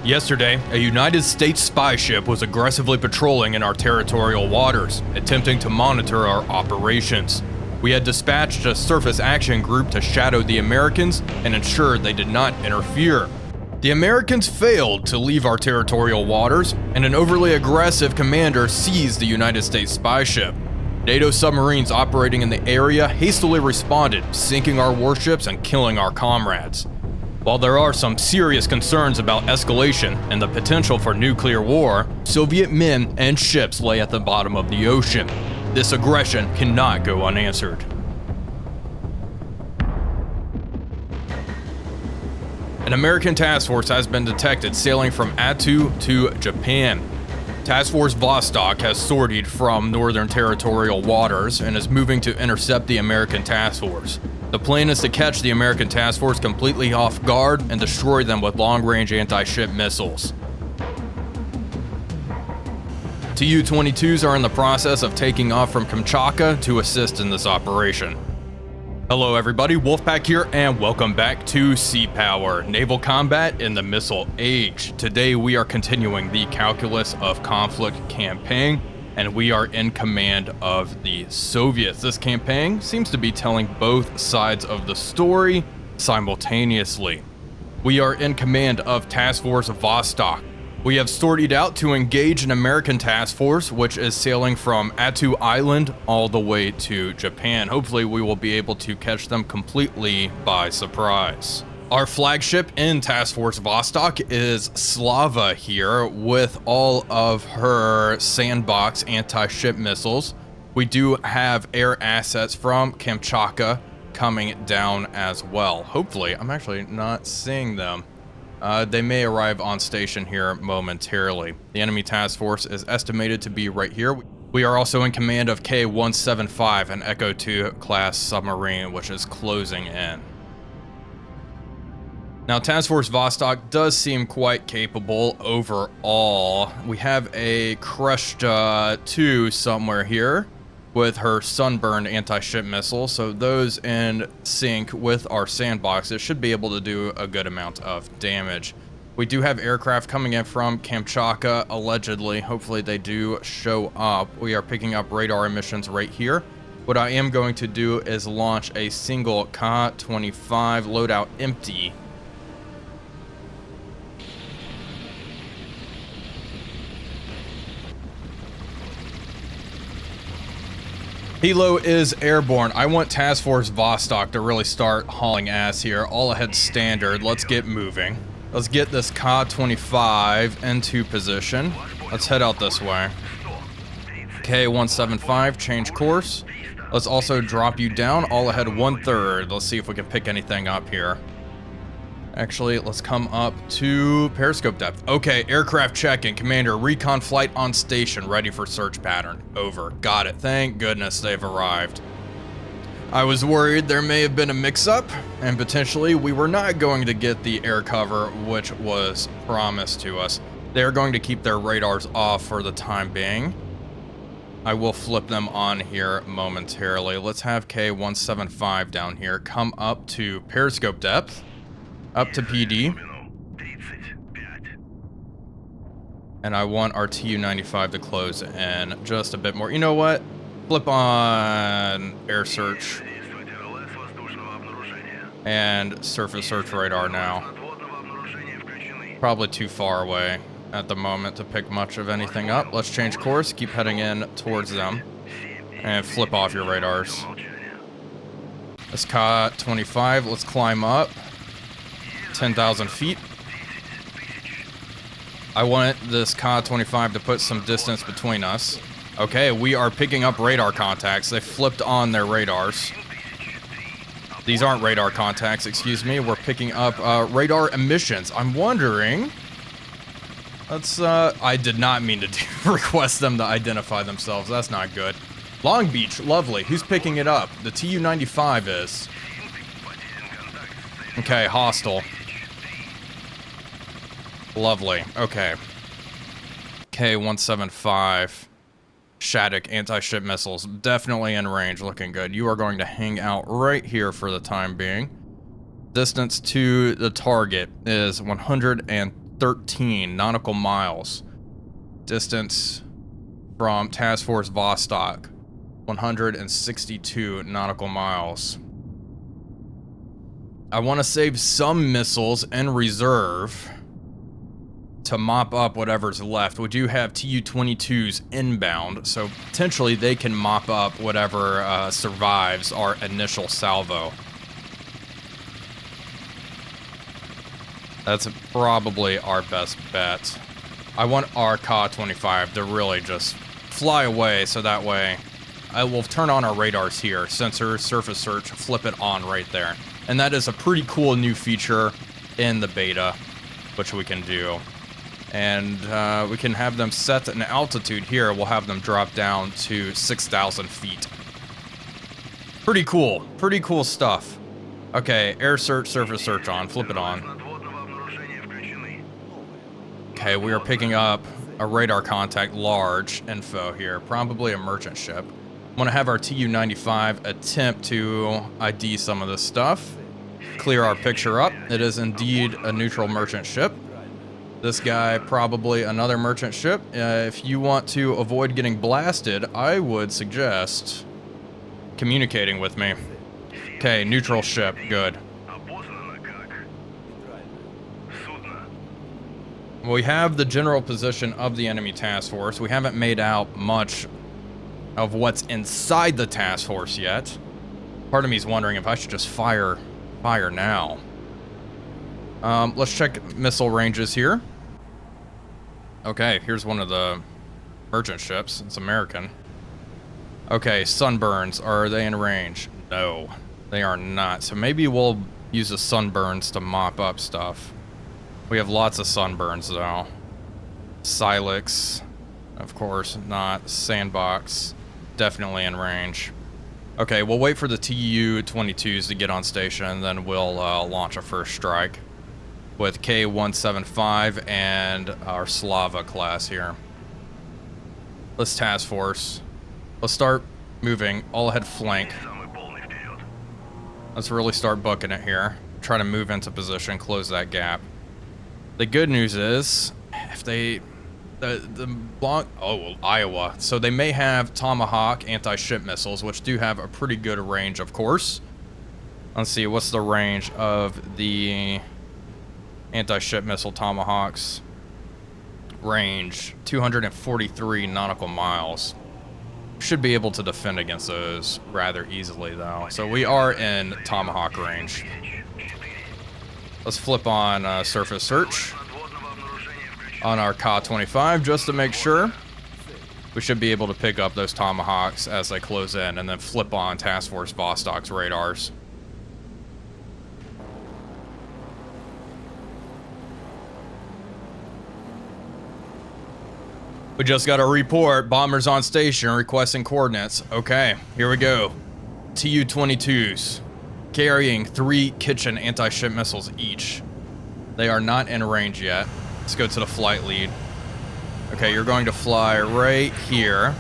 Yesterday, a United States spy ship was aggressively patrolling in our territorial waters, attempting to monitor our operations. We had dispatched a surface action group to shadow the Americans and ensure they did not interfere. The Americans failed to leave our territorial waters, and an overly aggressive commander seized the United States spy ship. NATO submarines operating in the area hastily responded, sinking our warships and killing our comrades. While there are some serious concerns about escalation and the potential for nuclear war, Soviet men and ships lay at the bottom of the ocean. This aggression cannot go unanswered. An American task force has been detected sailing from Attu to Japan. Task Force Vostok has sortied from northern territorial waters and is moving to intercept the American task force. The plan is to catch the American task force completely off guard and destroy them with long-range anti-ship missiles. Tu-22s are in the process of taking off from Kamchatka to assist in this operation. Hello everybody, Wolfpack here, and welcome back to Sea Power, Naval Combat in the Missile Age. Today we are continuing the Calculus of Conflict campaign, and we are in command of the Soviets. This campaign seems to be telling both sides of the story simultaneously. We are in command of Task Force Vostok. We have sortied out to engage an American task force, which is sailing from Attu Island all the way to Japan. Hopefully we will be able to catch them completely by surprise. Our flagship in Task Force Vostok is Slava here with all of her sandbox anti-ship missiles. We do have air assets from Kamchatka coming down as well. Hopefully, I'm actually not seeing them. They may arrive on station here momentarily. The enemy task force is estimated to be right here. We are also in command of K-175, an Echo 2 class submarine, which is closing in. Now, Task Force Vostok does seem quite capable overall. We have a Crushed 2 somewhere here with her sunburned anti-ship missile, so those in sync with our sandboxes should be able to do a good amount of damage. We do have aircraft coming in from Kamchatka, allegedly. Hopefully they do show up. We are picking up radar emissions right here. What I am going to do is launch a single Ka-25 loadout empty. Helo is airborne. I want Task Force Vostok to really start hauling ass here. All ahead standard. Let's get moving. Let's get this Ka-25 into position. Let's head out this way. K-175, change course. Let's also drop you down. All ahead 1/3. Let's see if we can pick anything up here. Actually, let's come up to periscope depth. Okay, aircraft check-in. Commander, recon flight on station, ready for search pattern. Over. Got it. Thank goodness they've arrived. I was worried there may have been a mix-up, and potentially we were not going to get the air cover which was promised to us. They're going to keep their radars off for the time being. I will flip them on here momentarily. Let's have K-175 down here come up to periscope depth. Up to PD. And I want our Tu-95 to close in just a bit more. You know what? Flip on air search. And surface search radar now. Probably too far away at the moment to pick much of anything up. Let's change course, keep heading in towards them. And flip off your radars. This Ka-25, let's climb up. 10,000 feet. I want this Ka-25 to put some distance between us. Okay, we are picking up radar contacts. They flipped on their radars. These aren't radar contacts, excuse me. We're picking up radar emissions. I'm wondering... I did not mean to request them to identify themselves. That's not good. Long Beach, lovely. Who's picking it up? The Tu-95 is. Okay, hostile. Lovely. Okay. K-175. Shattuck anti-ship missiles. Definitely in range. Looking good. You are going to hang out right here for the time being. Distance to the target is 100 and 113 nautical miles. Distance from Task Force Vostok, 162 nautical miles. I want to save some missiles in reserve to mop up whatever's left. We do have Tu-22s inbound, so potentially they can mop up whatever survives our initial salvo. That's probably our best bet. I want our Ka-25 to really just fly away, so that way I will turn on our radars here. Sensor, surface search, flip it on right there. And that is a pretty cool new feature in the beta, which we can do. And we can have them set an altitude here. We'll have them drop down to 6,000 feet. Pretty cool stuff. Okay, air search, surface search on, flip it on. Okay, we are picking up a radar contact, large info here, probably a merchant ship. I'm gonna have our Tu-95 attempt to ID some of this stuff. Clear our picture up. It is indeed a neutral merchant ship. This guy, probably another merchant ship. If you want to avoid getting blasted, I would suggest communicating with me. Okay, neutral ship, good. We have the general position of the enemy task force. We haven't made out much of what's inside the task force yet. Part of me is wondering if I should just fire now. Let's check missile ranges here. Okay, here's one of the merchant ships. It's American. Okay, sunburns, are they in range? No, they are not. So maybe we'll use the sunburns to mop up stuff. We have lots of sunburns though. Silex, of course not. Sandbox, definitely in range. Okay, we'll wait for the Tu-22s to get on station, and then we'll launch a first strike with K-175 and our Slava class here. Let's task force. Let's start moving all ahead flank. Let's really start booking it here. Try to move into position, close that gap. The good news is, if they, Iowa. So they may have Tomahawk anti-ship missiles, which do have a pretty good range, of course. Let's see, what's the range of the anti-ship missile Tomahawks? Range, 243 nautical miles. Should be able to defend against those rather easily, though. So we are in Tomahawk range. Let's flip on surface search on our Ka-25 just to make sure. We should be able to pick up those Tomahawks as they close in, and then flip on Task Force Vostok's radars. We just got a report. Bombers on station requesting coordinates. Okay, here we go. Tu-22s carrying 3 kitchen anti-ship missiles each. They are not in range yet. Let's go to the flight lead. Okay, you're going to fly right here.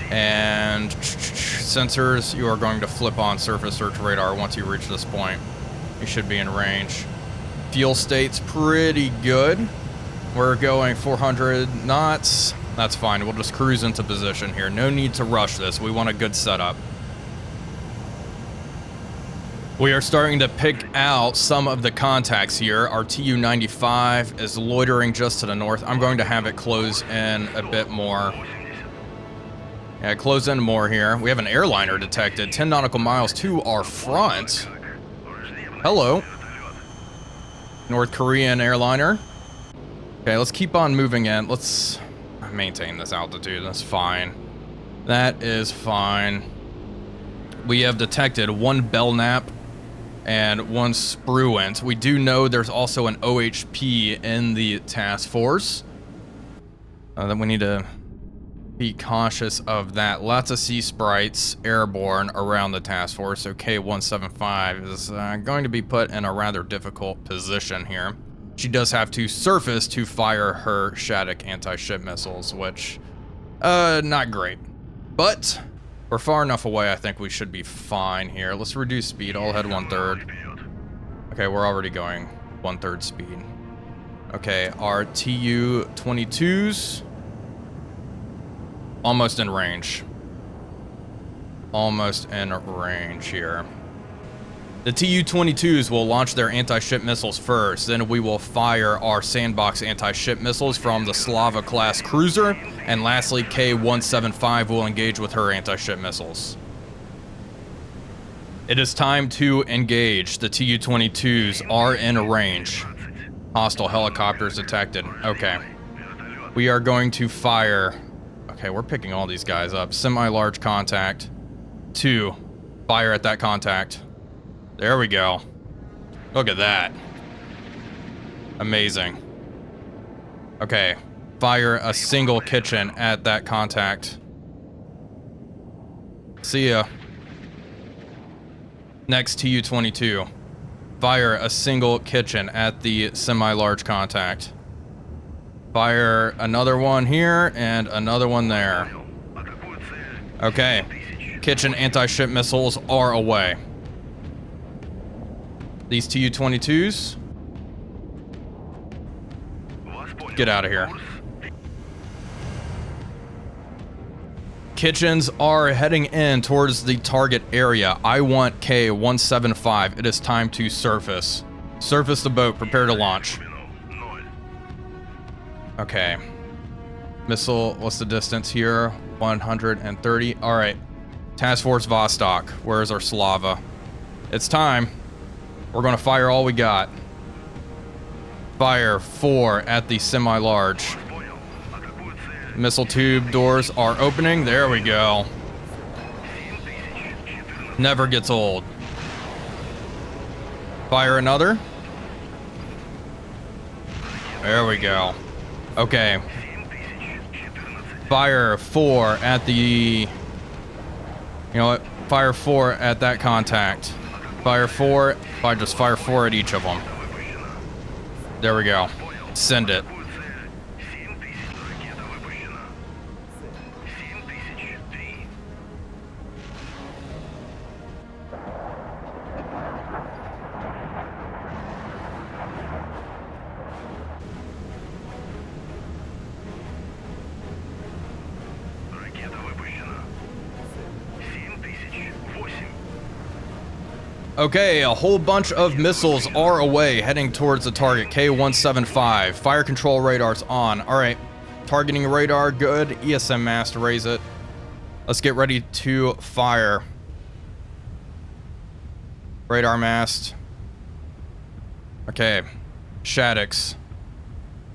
And sensors, you are going to flip on surface search radar once you reach this point. You should be in range. Fuel state's pretty good. We're going 400 knots. That's fine. We'll just cruise into position here. No need to rush this. We want a good setup. We are starting to pick out some of the contacts here. Our Tu-95 is loitering just to the north. I'm going to have it close in a bit more. Yeah, close in more here. We have an airliner detected 10 nautical miles to our front. Hello. North Korean airliner. Okay, let's keep on moving in. Let's maintain this altitude. That's fine. That is fine. We have detected 1 Belknap and 1 Spruant. We do know there's also an OHP in the task force. Then we need to be cautious of that. Lots of sea sprites airborne around the task force. So K-175 is going to be put in a rather difficult position here. She does have to surface to fire her Shattuck anti-ship missiles, which, not great. But we're far enough away, I think we should be fine here. Let's reduce speed, all head 1/3. Okay, we're already going 1/3 speed. Okay, our Tu-22s almost in range. Almost in range here. The Tu-22s will launch their anti-ship missiles first, then we will fire our sandbox anti-ship missiles from the Slava-class cruiser, and lastly, K-175 will engage with her anti-ship missiles. It is time to engage. The Tu-22s are in range. Hostile helicopters detected. Okay. We are going to fire... Okay, we're picking all these guys up. Semi-large contact. 2. Fire at that contact. There we go. Look at that. Amazing. Okay. Fire a single kitchen at that contact. See ya. Next Tu-22. Fire a single kitchen at the semi-large contact. Fire another one here and another one there. Okay. Kitchen anti-ship missiles are away. These Tu-22s. Get out of here. Kitchens are heading in towards the target area. I want K-175. It is time to surface. Surface the boat. Prepare to launch. Okay. Missile, what's the distance here? 130. All right. Task Force Vostok. Where's our Slava? It's time. We're going to fire all we got. Fire 4 at the semi-large. Missile tube doors are opening. There we go. Never gets old. Fire another. There we go. Okay. Fire 4 at the... You know what? Fire 4 at that contact. Fire 4. Just fire 4 at each of them. There we go. Send it. Okay, a whole bunch of missiles are away, heading towards the target, K-175. Fire control radar's on. All right, targeting radar, good. ESM mast, raise it. Let's get ready to fire. Radar mast. Okay, Shaddix.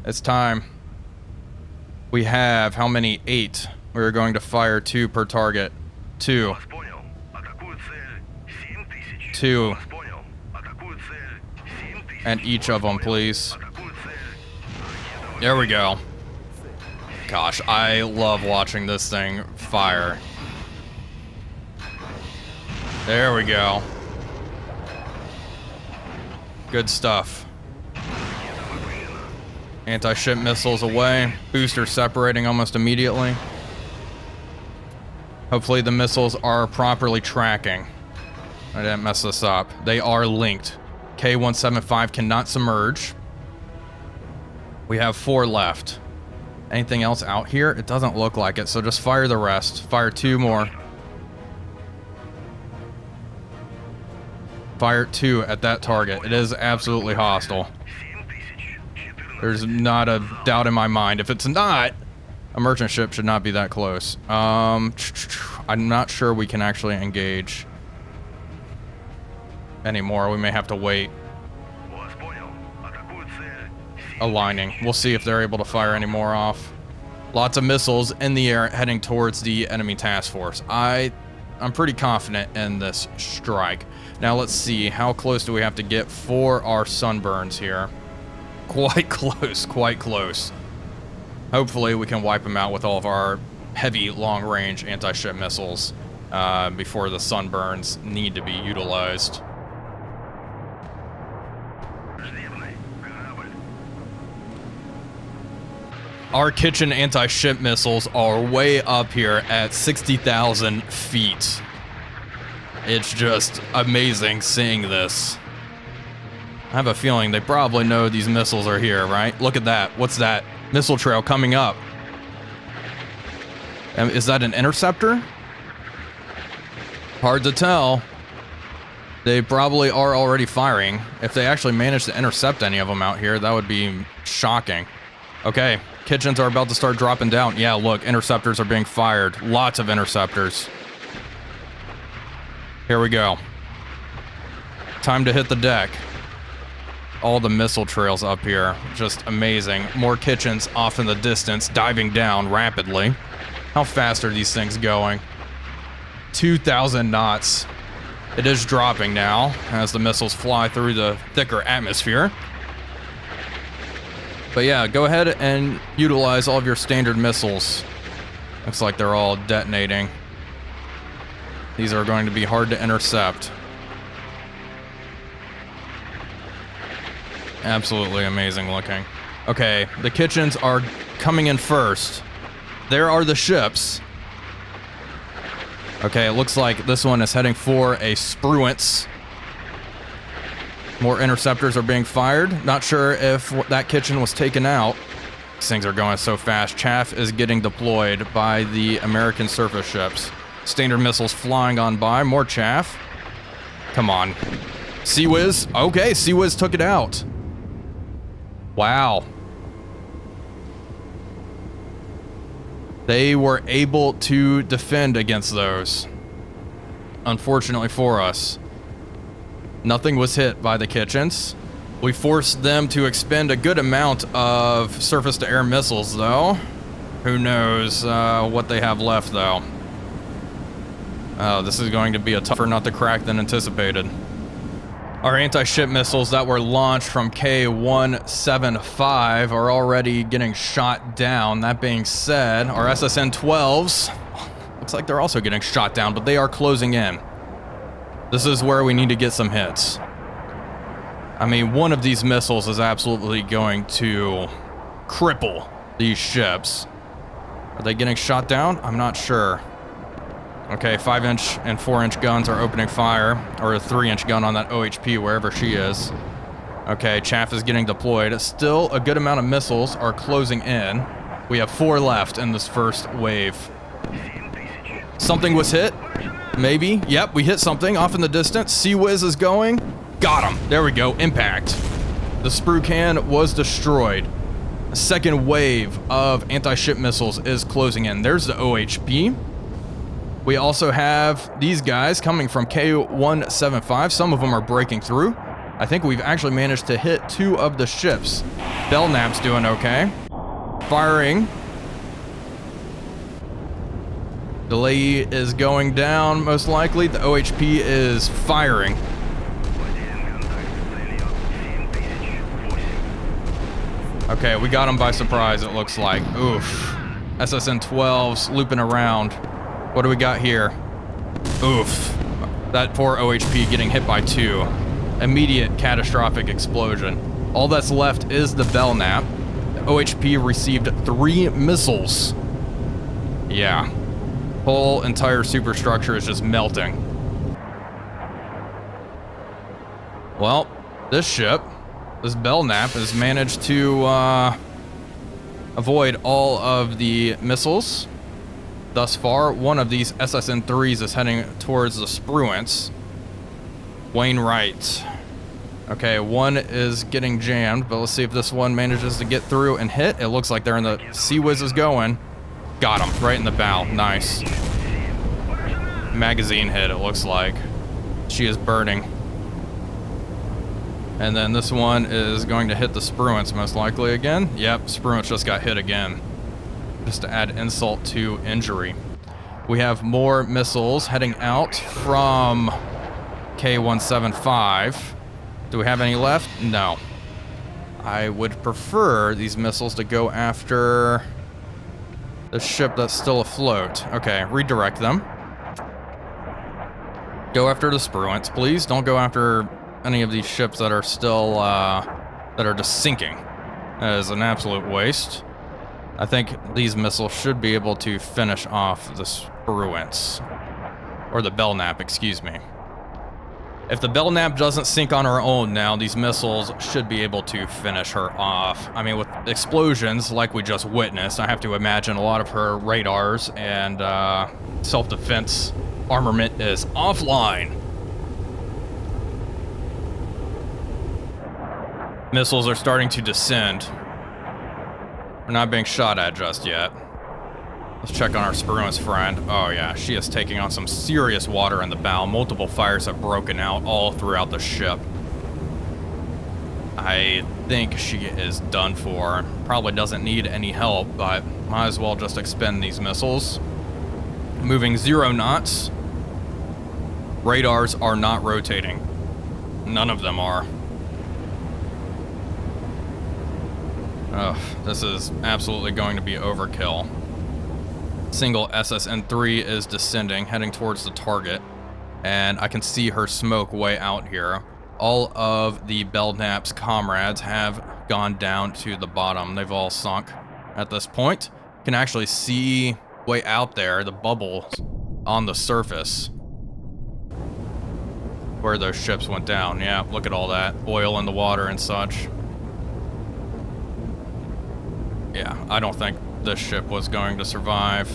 It's time. We have, how many? 8. We're going to fire 2 per target. 2. 2. And each of them, please. There we go. Gosh, I love watching this thing fire. There we go. Good stuff. Anti-ship missiles away. Booster separating almost immediately. Hopefully the missiles are properly tracking. I didn't mess this up. They are linked. K-175 cannot submerge. We have 4 left. Anything else out here? It doesn't look like it, so just fire the rest. Fire 2 more. Fire 2 at that target. It is absolutely hostile. There's not a doubt in my mind. If it's not, a merchant ship should not be that close. I'm not sure we can actually engage anymore. We may have to wait. Aligning. We'll see if they're able to fire any more off. Lots of missiles in the air heading towards the enemy task force. I'm pretty confident in this strike. Now let's see, how close do we have to get for our sunburns here? Quite close, quite close. Hopefully we can wipe them out with all of our heavy long-range anti-ship missiles before the sunburns need to be utilized. Our kitchen anti-ship missiles are way up here at 60,000 feet. It's just amazing seeing this. I have a feeling they probably know these missiles are here, right? Look at that. What's that? Missile trail coming up. Is that an interceptor? Hard to tell. They probably are already firing. If they actually manage to intercept any of them out here, that would be shocking. Okay, kitchens are about to start dropping down. Yeah, look, interceptors are being fired. Lots of interceptors. Here we go. Time to hit the deck. All the missile trails up here, just amazing. More kitchens off in the distance, diving down rapidly. How fast are these things going? 2,000 knots. It is dropping now as the missiles fly through the thicker atmosphere. But yeah, go ahead and utilize all of your standard missiles. Looks like they're all detonating. These are going to be hard to intercept. Absolutely amazing looking. Okay, the kitchens are coming in first. There are the ships. Okay, it looks like this one is heading for a spruance. More interceptors are being fired. Not sure if that kitchen was taken out. These things are going so fast. Chaff is getting deployed by the American surface ships. Standard missiles flying on by. More chaff. Come on. Sea-Wiz. Okay, Sea-Wiz took it out. Wow. They were able to defend against those. Unfortunately for us. Nothing was hit by the kitchens. We forced them to expend a good amount of surface-to-air missiles, though. Who knows what they have left, though. This is going to be a tougher nut to crack than anticipated. Our anti-ship missiles that were launched from K175 are already getting shot down. That being said, our SSN-12s, looks like they're also getting shot down, but they are closing in. This is where we need to get some hits. I mean, one of these missiles is absolutely going to cripple these ships. Are they getting shot down? I'm not sure. Okay, 5-inch and 4-inch guns are opening fire, or a 3-inch gun on that OHP, wherever she is. Okay, chaff is getting deployed. Still, a good amount of missiles are closing in. We have 4 left in this first wave. Something was hit? Maybe. Yep, we hit something off in the distance. Sea-Wiz is going. Got him. There we go. Impact. The sprue can was destroyed. A second wave of anti-ship missiles is closing in. There's the OHP. We also have these guys coming from K175. Some of them are breaking through. I think we've actually managed to hit 2 of the ships. Belknap's doing okay. Firing. Delay is going down, most likely. The OHP is firing. Okay, we got him by surprise, it looks like. Oof. SSN-12s looping around. What do we got here? Oof. That poor OHP getting hit by 2. Immediate catastrophic explosion. All that's left is the Belknap. The OHP received 3 missiles. Yeah. Whole entire superstructure is just melting. Well, this ship, this Belknap, has managed to avoid all of the missiles. Thus far, one of these SSN-3s is heading towards the spruance. Wainwright. Okay, one is getting jammed, but let's see if this one manages to get through and hit. It looks like they're in the... Sea-Wiz is going. Got him, right in the bow. Nice. Magazine hit, it looks like. She is burning. And then this one is going to hit the spruance, most likely again. Yep, spruance just got hit again. Just to add insult to injury. We have more missiles heading out from K175. Do we have any left? No. I would prefer these missiles to go after the ship that's still afloat. Okay, redirect them. Go after the spruance, please. Don't go after any of these ships that are still, that are just sinking. That is an absolute waste. I think these missiles should be able to finish off the spruance. Or the Belknap, excuse me. If the Belknap doesn't sink on her own now, these missiles should be able to finish her off. I mean, with explosions like we just witnessed, I have to imagine a lot of her radars and self-defense armament is offline. Missiles are starting to descend. We're not being shot at just yet. Let's check on our Spearman's friend. Oh yeah, she is taking on some serious water in the bow. Multiple fires have broken out all throughout the ship. I think she is done for. Probably doesn't need any help, but might as well just expend these missiles. Moving 0 knots. Radars are not rotating. None of them are. Ugh, this is absolutely going to be overkill. Single SSN-3 is descending, heading towards the target, and I can see her smoke way out here. All of the Belknap's comrades have gone down to the bottom. They've all sunk at this point. Can actually see way out there the bubbles on the surface where those ships went down. Yeah, look at all that oil in the water and such. Yeah, I don't think this ship was going to survive.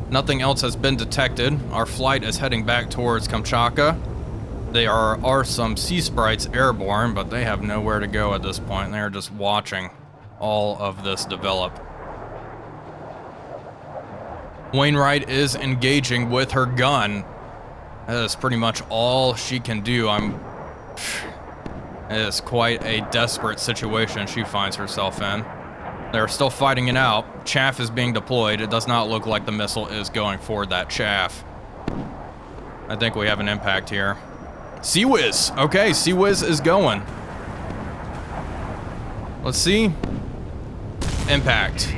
Nothing else has been detected. Our flight is heading back towards Kamchatka. There are some sea sprites airborne, but they have nowhere to go at this point. They're just watching all of this develop. Wainwright is engaging with her gun. That is pretty much all she can do. It is quite a desperate situation she finds herself in. They're still fighting it out. Chaff is being deployed. It does not look like the missile is going for that chaff. I think we have an impact here. Sea Whiz. Okay, Sea Whiz is going. Let's see. Impact.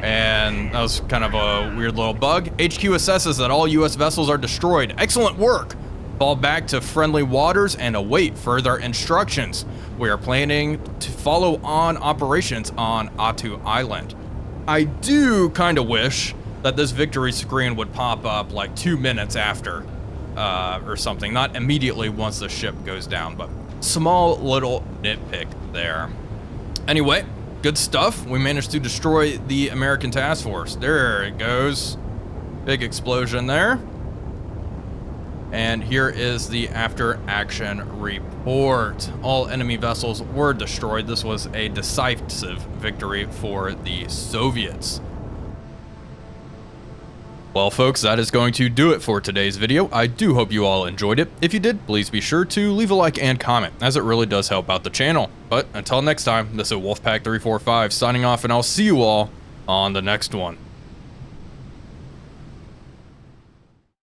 And that was kind of a weird little bug. HQ assesses that all US vessels are destroyed. Excellent work. Fall back to friendly waters and await further instructions. We are planning to follow on operations on Atu Island. I do kind of wish that this victory screen would pop up like 2 minutes after or something, not immediately once the ship goes down, but small little nitpick there. Anyway, good stuff. We managed to destroy the American task force. There it goes. Big explosion there. And here is the after-action report. All enemy vessels were destroyed. This was a decisive victory for the Soviets. Well, folks, that is going to do it for today's video. I do hope you all enjoyed it. If you did, please be sure to leave a like and comment, as it really does help out the channel. But until next time, this is Wolfpack345 signing off, and I'll see you all on the next one.